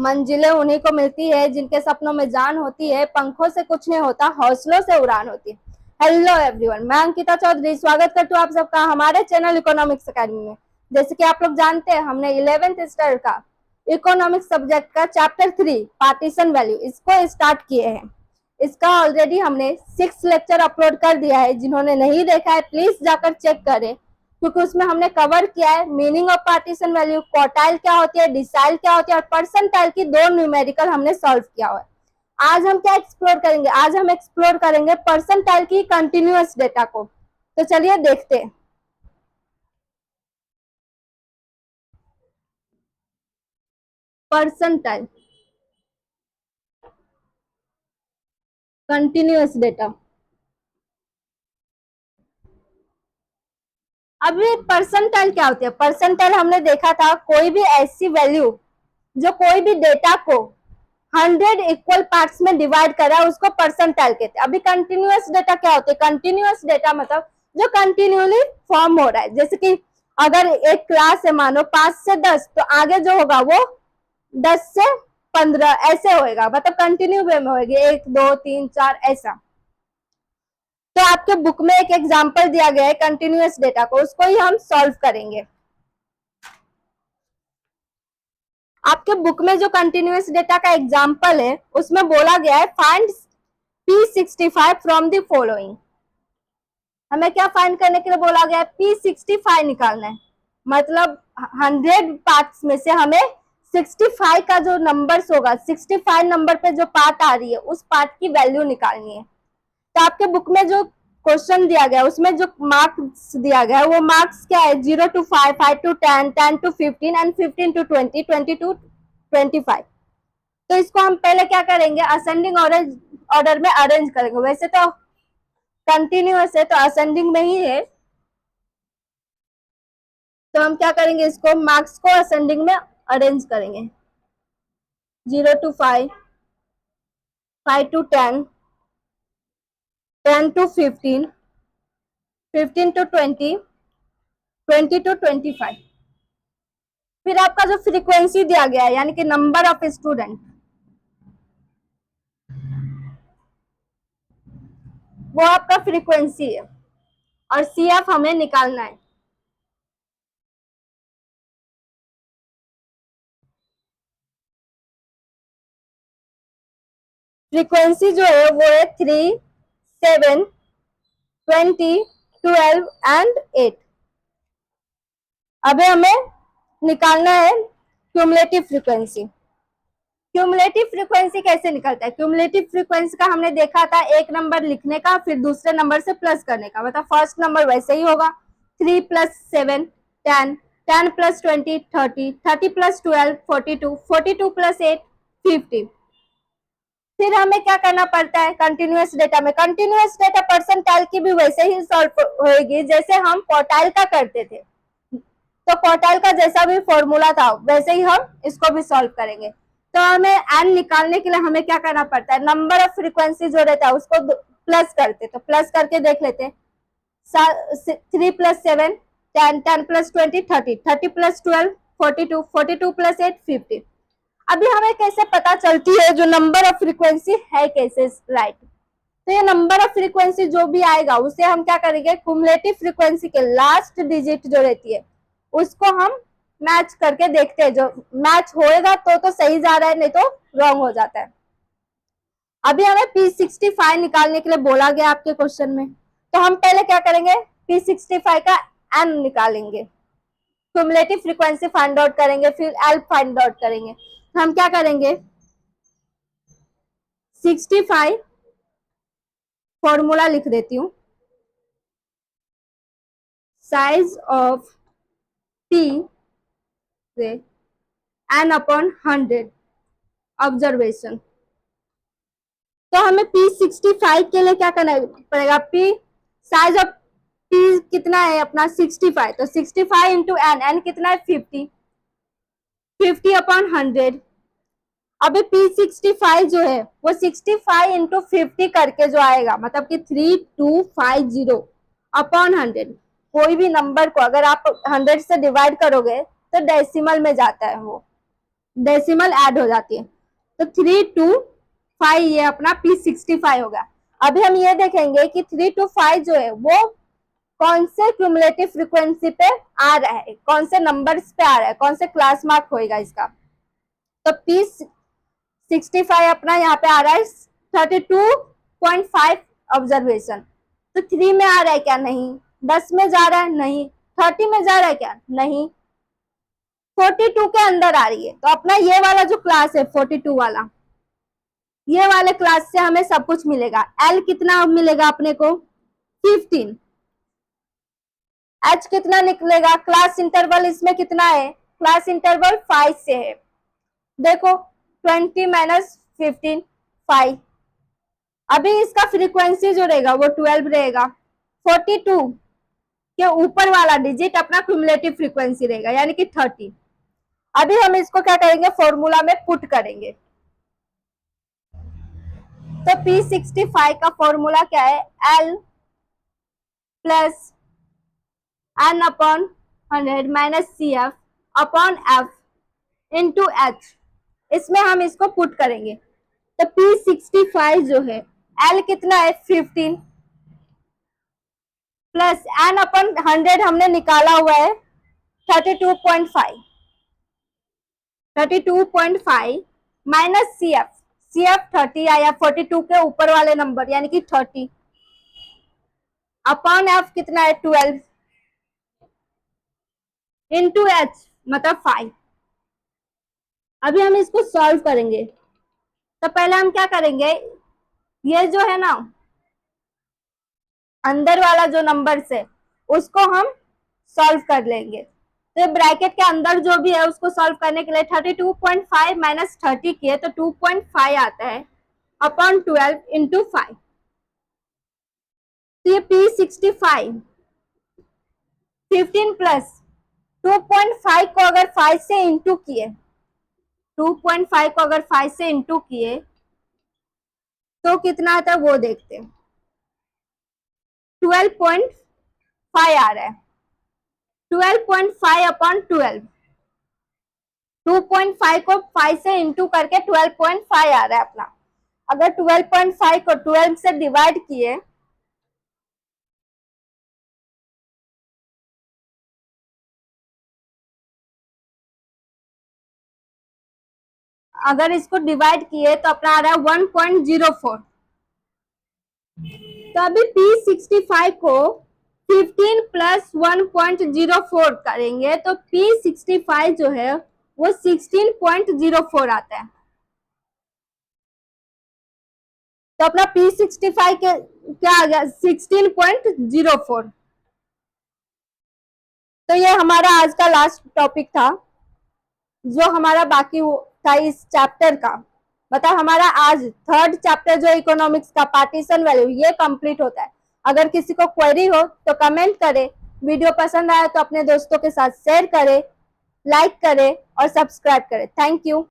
मंजिलें उन्हीं को मिलती है जिनके सपनों में जान होती है, पंखों से कुछ नहीं होता, हौसलों से उड़ान होती है। हेलो एवरीवन, मैं अंकिता चौधरी स्वागत करती हूँ आप सबका हमारे चैनल इकोनॉमिक्स अकेडमी में। जैसे कि आप लोग जानते हैं, हमने 11th स्टैंडर्ड का इकोनॉमिक्स सब्जेक्ट का चैप्टर 3 पार्टीशन वैल्यू इसको स्टार्ट किए हैं। इसका ऑलरेडी हमने 6 लेक्चर अपलोड कर दिया है। जिन्होंने नहीं देखा है प्लीज जाकर चेक करें, क्योंकि उसमें हमने कवर किया है meaning of partition value, quartile क्या होती है, डिसाइल क्या होती है और परसेंटाइल की 2 न्यूमेरिकल हमने सॉल्व किया हुआ है। आज हम क्या एक्सप्लोर करेंगे? आज हम एक्सप्लोर करेंगे परसेंटाइल की कंटिन्यूअस डेटा को। तो चलिए देखते हैं। Percentile continuous data. अभी परसेंटाइल क्या होती है? परसेंटाइल हमने देखा था कोई भी ऐसी वैल्यू जो कोई भी डेटा को 100 इक्वल पार्ट्स में डिवाइड करा है उसको परसेंटाइल कहते हैं। अभी कंटिन्यूअस डेटा क्या होती है? कंटिन्यूअस डेटा मतलब जो कंटिन्यूअली फॉर्म हो रहा है। जैसे कि अगर एक क्लास है मानो 5 से 10, तो आगे जो होगा वो 10 से 15 ऐसे होएगा, मतलब कंटिन्यू वे में होगी, 1 2 3 4 ऐसा। तो आपके बुक में एक एग्जांपल दिया गया है कंटिन्यूअस डेटा को, उसको ही हम सॉल्व करेंगे। आपके बुक में जो कंटिन्यूअस डेटा का एग्जांपल है उसमें बोला गया है find P65 from the following. हमें क्या फाइंड करने के लिए बोला गया है? P65 निकालना है। मतलब 100 पार्ट्स में से हमें 65 का जो नंबर्स होगा, 65 नंबर पे जो पार्ट आ रही है उस पार्ट की वैल्यू निकालनी है। तो आपके बुक में जो क्वेश्चन दिया गया उसमें जो मार्क्स दिया गया है वो मार्क्स क्या है? 0 to 5, 5 to 10, 10 to 15 and 15 to 20, 20 to 25। तो इसको हम पहले क्या करेंगे? असेंडिंग ऑर्डर में अरेंज करेंगे। वैसे तो कंटिन्यूअस है तो असेंडिंग में ही है, तो हम क्या करेंगे? इसको मार्क्स को असेंडिंग में अरेंज करेंगे। 0 to 5, 5 to 10, 10 to 15, 15 to 20, 20 to 25। फिर आपका जो फ्रीक्वेंसी दिया गया है यानी कि नंबर ऑफ स्टूडेंट, वो आपका फ्रीक्वेंसी है और CF हमें निकालना है। फ्रीक्वेंसी जो है वो है 3, 7, 20, 12 एंड 8। अभी हमें निकालना है क्यूमुलेटिव फ्रीक्वेंसी। क्यूमुलेटिव फ्रीक्वेंसी कैसे निकलता है? क्यूमुलेटिव फ्रीक्वेंसी का हमने देखा था एक नंबर लिखने का फिर दूसरे नंबर से प्लस करने का, मतलब फर्स्ट नंबर वैसे ही होगा 3 + 7 10, 10 + 20 30, 30 + 12 42, 42 + 8 50। फिर हमें क्या करना पड़ता है कंटिन्यूअस डेटा में? कंटिन्यूअस डेटा परसेंटाइल की भी वैसे ही सॉल्व होगी जैसे हम क्वार्टाइल का करते थे। तो क्वार्टाइल का जैसा भी फॉर्मूला था वैसे ही हम इसको भी सॉल्व करेंगे। तो हमें एन निकालने के लिए हमें क्या करना पड़ता है? नंबर ऑफ फ्रीक्वेंसी जो रहता है उसको प्लस करते, तो प्लस करके देख लेते हैं। 3 + 7 10, 10 + 20 30, 30 + 12 42, 42 + 8 50। अभी हमें कैसे पता चलती है जो नंबर ऑफ फ्रीक्वेंसी है कैसे राइट? तो ये नंबर ऑफ फ्रीक्वेंसी जो भी आएगा उसे हम क्या करेंगे? क्युमुलेटिव फ्रीक्वेंसी के लास्ट डिजिट जो रहती है उसको हम मैच करके देखते हैं। जो मैच होएगा तो सही जा रहा है, नहीं तो रॉन्ग हो जाता है। अभी हमें P65 निकालने के लिए बोला गया आपके क्वेश्चन में, तो हम पहले क्या करेंगे? P65 का n निकालेंगे, क्युमुलेटिव फ्रीक्वेंसी फाइंड आउट करेंगे, फिर L फाइंड आउट करेंगे। तो हम क्या करेंगे? 65 फॉर्मूला लिख देती हूँ, साइज ऑफ P से n/100 ऑब्जर्वेशन। तो हमें P65 के लिए क्या करना पड़ेगा? P साइज ऑफ P कितना है अपना? 65, तो 65 इंटू n कितना है? 50, 50/100। अभी P65 जो है वो 65 इंटू 50 करके जो आएगा, मतलब कि 3250/100। कोई भी नंबर को अगर आप 100 से डिवाइड करोगे तो डेसिमल में जाता है वो, डेसिमल ऐड हो जाती है। तो 3 to 5 ये अपना P65 होगा। अभी हम ये देखेंगे कि 3 to 5 जो है वो कौन से क्यूमुलेटिव फ्रीक्वेंसी पे आ रहा है, कौन से नंबर्स पे आ रहा है, कौन से क्लास मार्क होएगा इसका। तो P65 अपना यहाँ पे आ रहा है 32.5 ऑब्जर्वेशन। तो 3 में आ रहा है क्या? नहीं। 10 में जा रहा है? नहीं। 30 में जा रहा है क्या? नहीं। 42 के अंदर आ रही है। तो अपना ये वाला जो क्लास है 42 वाला, ये वाले क्लास से हमें सब कुछ मिलेगा। एल कितना मिलेगा अपने को? 15। एच कितना निकलेगा? क्लास इंटरवल इसमें कितना है? क्लास इंटरवल 5 से है। देखो 20 माइनस 15 5। अभी इसका फ्रीक्वेंसी जो रहेगा वो 12 रहेगा। 42 के ऊपर वाला डिजिट अपना क्यूमुलेटिव फ्रीक्वेंसी रहेगा यानी कि 30। अभी हम इसको क्या करेंगे? फॉर्मूला में पुट करेंगे। तो P65 का फॉर्मूला क्या है? L plus N upon 100 minus CF upon F into H। इसमें हम इसको पुट करेंगे। तो P65 जो है L कितना है? 15 प्लस N अपॉन 100 हमने निकाला हुआ है 32.5 माइनस CF 30 आया 42 के ऊपर वाले नंबर यानी कि 30 अपॉन F कितना है? 12 इंटू H मतलब 5। अभी हम इसको सॉल्व करेंगे। तो पहले हम क्या करेंगे? ये जो है ना अंदर वाला जो नंबर है उसको हम सॉल्व कर लेंगे। तो ब्रैकेट के अंदर जो भी है उसको सॉल्व करने के लिए 32.5 माइनस 30 किए तो 2.5 आता है अपॉन 12 इंटू 5। तो ये P65 15 प्लस 2.5 को अगर 5 से इंटू किए 2.5 को अगर 5 से इंटू किए तो कितना आता है वो देखते हैं। 12.5 आ रहा है। 12.5 अपॉन 12 2.5 को 5 से इंटू करके 12.5 आ रहा है अपना। अगर 12.5 को 12 से डिवाइड किए अगर इसको डिवाइड किए तो अपना आ रहा है 1.04। तो अभी P65 को 15 प्लस 1.04 करेंगे तो P65 जो है वो 16.04 आता है। तो अपना P65 के क्या आ गया? 16.04। तो ये हमारा आज का लास्ट टॉपिक था जो हमारा बाकी था इस चैप्टर का। मतलब हमारा आज थर्ड चैप्टर जो इकोनॉमिक्स का पार्टीशन वैल्यू ये कंप्लीट होता है। अगर किसी को क्वेरी हो तो कमेंट करे। वीडियो पसंद आया तो अपने दोस्तों के साथ शेयर करें, लाइक करें और सब्सक्राइब करें। Thank you.